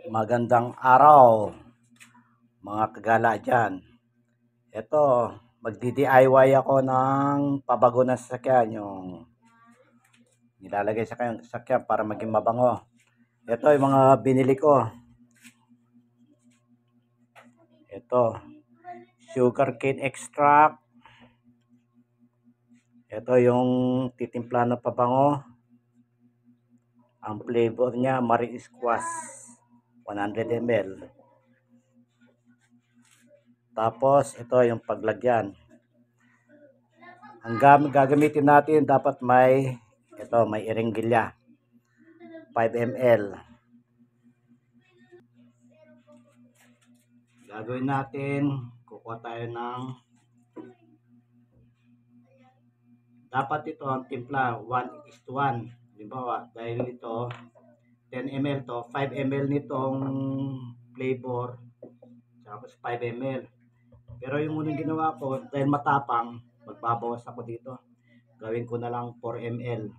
Magandang araw mga kagala dyan. Ito, magdi-DIY ako ng pabago ng sasakyan, yung nilalagay sa sasakyan para maging mabango. Ito yung mga binili ko. Ito, sugarcane extract. Ito yung titimpla ng pabango. Ang flavor niya, Marie Squash, 100 ml. Tapos, ito yung paglagyan. Ang gagamitin natin, dapat may iringgilya, 5 ml. Gagawin natin, kukuha tayo ng, dapat ito ang timpla 1:1. Halimbawa, dahil ito 10 ml to, 5 ml nitong flavor, tapos 5 ml. Pero yung unang ginawa ko, dahil matapang, magbabawas ako dito. Gawin ko na lang 4 ml.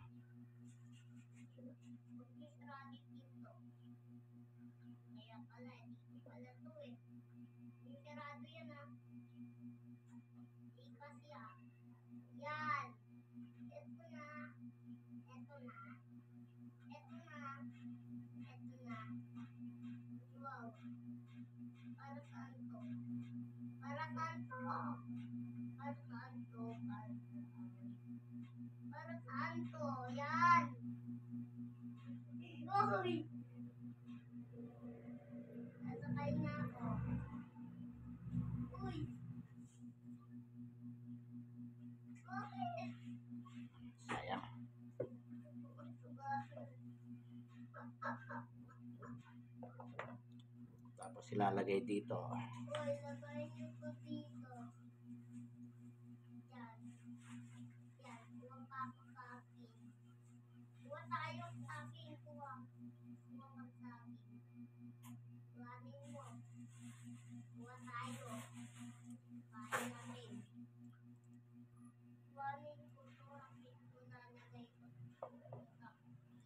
Sayang. Tapos ilalagay dito.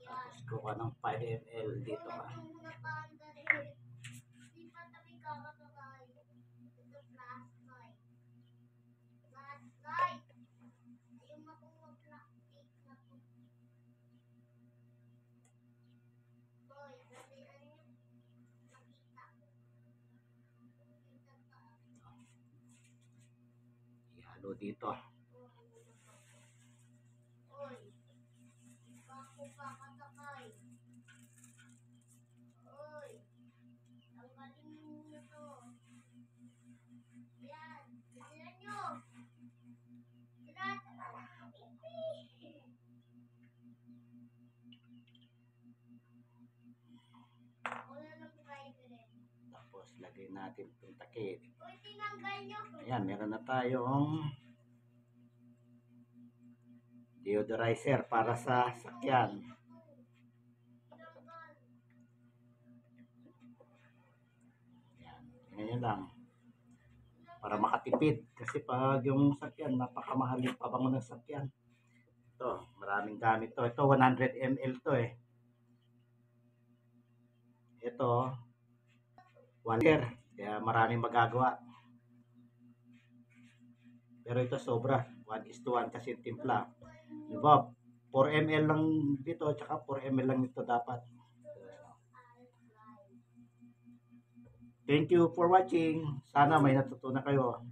Tapos kuha ng 5 ml dito. Ihalo dito. Tapos lagay natin itong takip. Ayan, meron na tayong deodorizer para sa sakyan. Ayan, ganyan lang. Para makatipid. Kasi pag yung sakyan, napakamahal yung pabango ng sakyan. Ito, maraming gamit to. Ito, 100 ml to eh. Ito, 1 liter. Kaya maraming magagawa. Pero ito sobra. 1:1 kasi timpla. Diba? 4 ml lang dito, tsaka 4 ml lang ito dapat. Thank you for watching. Sana may natutunan kayo.